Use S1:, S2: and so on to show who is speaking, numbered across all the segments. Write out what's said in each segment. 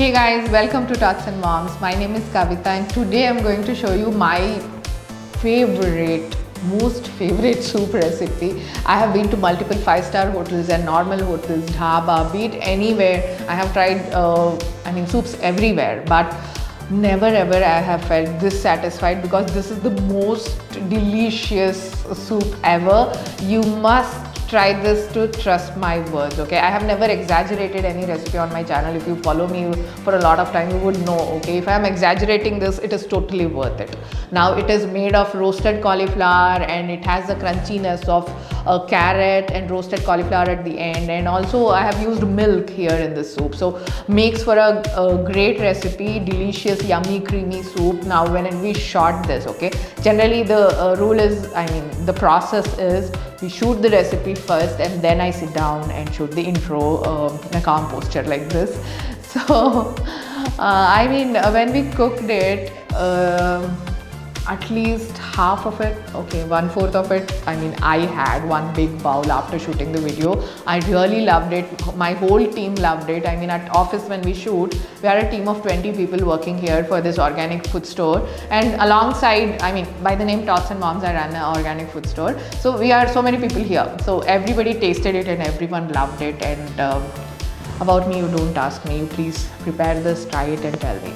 S1: Hey guys, welcome to Tots and Moms. My name is Kavita and today I'm going to show you my most favorite soup recipe. I have been to multiple 5-star hotels and normal hotels, dhaba, be it anywhere. I have tried, soups everywhere, but never ever I have felt this satisfied because this is the most delicious soup ever. You must try this to trust my words. Okay, I have never exaggerated any recipe on my channel. If you follow me for a lot of time, you would know. Okay, if I am exaggerating this, it is totally worth it. Now it is made of roasted cauliflower and it has the crunchiness of a carrot and roasted cauliflower at the end, and also I have used milk here in this soup, so makes for a great recipe, delicious yummy creamy soup. Now when we shot this, okay, generally the rule is, the process is we shoot the recipe first and then I sit down and shoot the intro in a calm posture like this. So when we cooked it, at least half of it, okay, 1/4 of it, I had one big bowl after shooting the video. I really loved it. My whole team loved it. At office when we shoot, we are a team of 20 people working here for this organic food store, and alongside, by the name Tots and Moms, I run an organic food store. So we are so many people here. So everybody tasted it and everyone loved it. And about me, you don't ask me. You please prepare this, try it and tell me.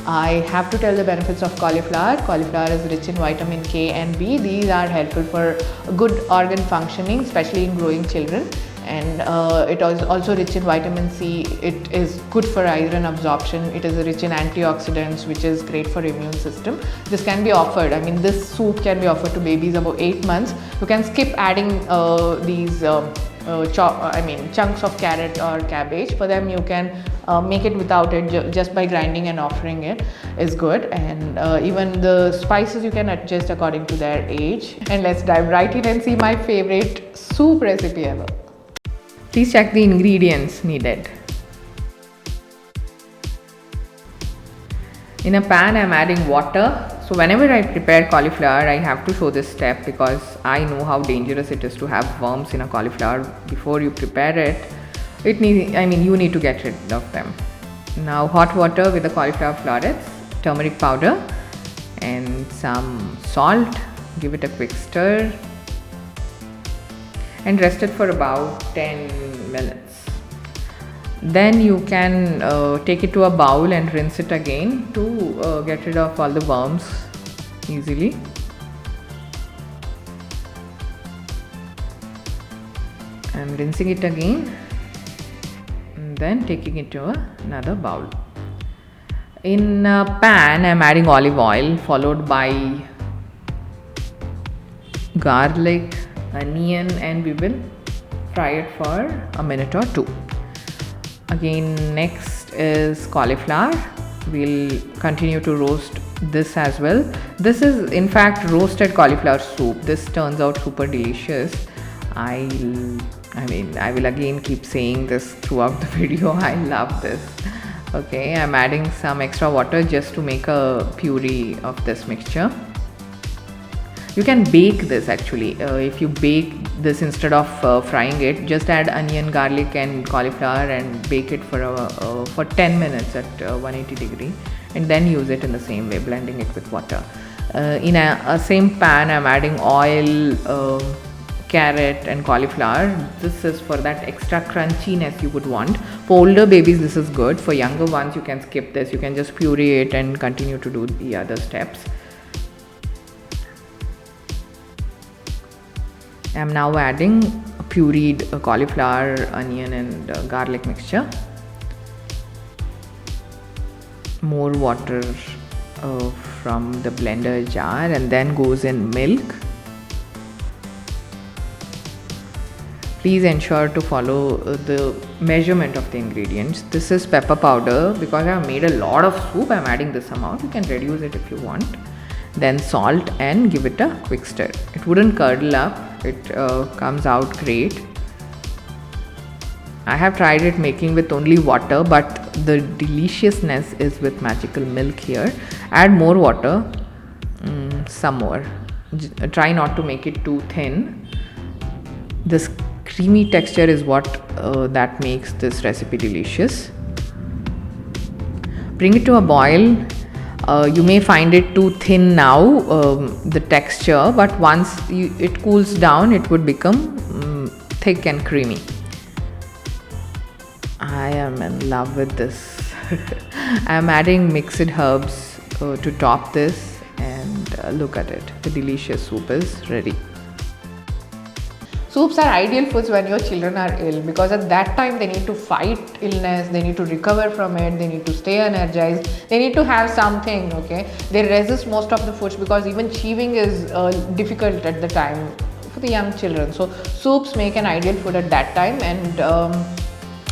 S1: I have to tell the benefits of cauliflower. Cauliflower is rich in vitamin K and B. These are helpful for good organ functioning, especially in growing children. And it is also rich in vitamin C. It is good for iron absorption. It is rich in antioxidants, which is great for immune system. This can be offered, this soup can be offered to babies above 8 months. You can skip adding these chunks of carrot or cabbage. For them, you can make it without it, just by grinding and offering it is good. And even the spices you can adjust according to their age. And let's dive right in and see my favorite soup recipe ever. Please check the ingredients needed. In a pan, I am adding water. So whenever I prepare cauliflower, I have to show this step because I know how dangerous it is to have worms in a cauliflower. Before you prepare it, you need to get rid of them. Now hot water with the cauliflower florets, turmeric powder and some salt. Give it a quick stir and rest it for about 10 minutes. Then you can take it to a bowl and rinse it again to get rid of all the worms easily. I'm rinsing it again and then taking it to another bowl. In a pan, I'm adding olive oil followed by garlic, onion, and we will fry it for a minute or two. Again, next is cauliflower. We'll continue to roast this as well. This is in fact roasted cauliflower soup. This turns out super delicious. I will again keep saying this throughout the video. I love this. Okay, I'm adding some extra water just to make a puree of this mixture. You can bake this actually. If you bake this instead of frying it, just add onion, garlic and cauliflower and bake it for 10 minutes at 180 degree and then use it in the same way, blending it with water. In a same pan, I'm adding oil, carrot and cauliflower. This is for that extra crunchiness you would want. For older babies, this is good. For younger ones, you can skip this. You can just puree it and continue to do the other steps. I am now adding pureed cauliflower, onion and garlic mixture. More water from the blender jar and then goes in milk. Please ensure to follow the measurement of the ingredients. This is pepper powder. Because I have made a lot of soup, I am adding this amount. You can reduce it if you want. Then salt and give it a quick stir. It wouldn't curdle up. It comes out great. I have tried it making with only water, but the deliciousness is with magical milk here. Add more water, some more. Try not to make it too thin. This creamy texture is what that makes this recipe delicious. bring it to a boil. You may find it too thin now, the texture, but once it cools down, it would become thick and creamy. I am in love with this. I am adding mixed herbs to top this, and look at it. The delicious soup is ready. Soups are ideal foods when your children are ill, because at that time they need to fight illness, they need to recover from it, they need to stay energized, they need to have something, okay. They resist most of the foods because even chewing is difficult at the time for the young children. So soups make an ideal food at that time, and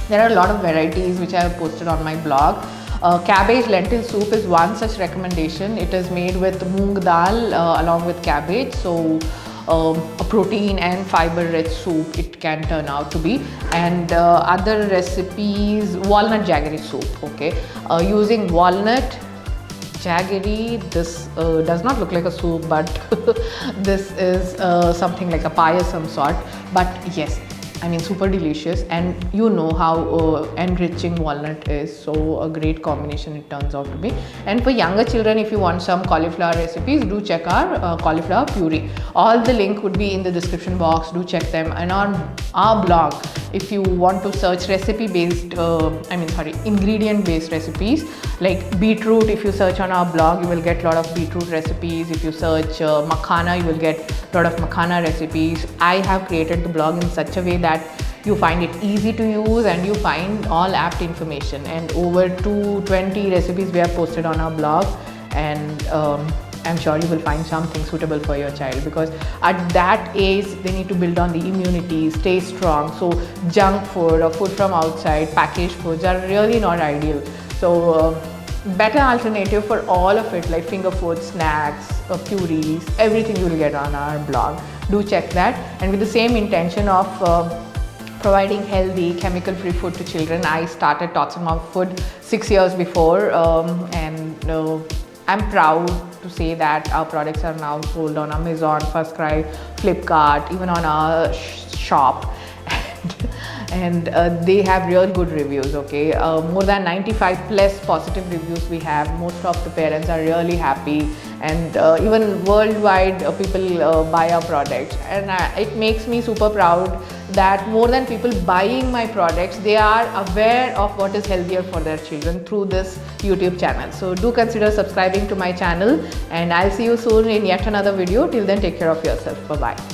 S1: there are a lot of varieties which I have posted on my blog. Cabbage lentil soup is one such recommendation. It is made with moong dal along with cabbage. So a protein and fiber rich soup it can turn out to be. And other recipes, walnut jaggery soup, okay. Using walnut jaggery, this does not look like a soup, but this is something like a pie of some sort. But yes, I mean, super delicious, and you know how enriching walnut is, so a great combination it turns out to be. And for younger children, if you want some cauliflower recipes, do check our cauliflower puree. All the link would be in the description box. Do check them. And on our blog, if you want to search recipe based, ingredient based recipes like beetroot, if you search on our blog, you will get a lot of beetroot recipes. If you search makhana, you will get a lot of makhana recipes. I have created the blog in such a way that you find it easy to use and you find all apt information, and over 220 recipes we have posted on our blog, and I'm sure you will find something suitable for your child, because at that age they need to build on the immunity, stay strong. So junk food or food from outside, packaged foods are really not ideal. So better alternative for all of it, like finger food, snacks, purees, everything you will get on our blog. Do check that. And with the same intention of providing healthy, chemical-free food to children, I started Tots and Mouth Food 6 years before, and I'm proud to say that our products are now sold on Amazon, FirstCry, Flipkart, even on our shop. And they have real good reviews, okay. More than 95 plus positive reviews we have. Most of the parents are really happy, and even worldwide people buy our products, and it makes me super proud that more than people buying my products, they are aware of what is healthier for their children through this YouTube channel. So do consider subscribing to my channel, and I'll see you soon in yet another video. Till then, take care of yourself. Bye bye.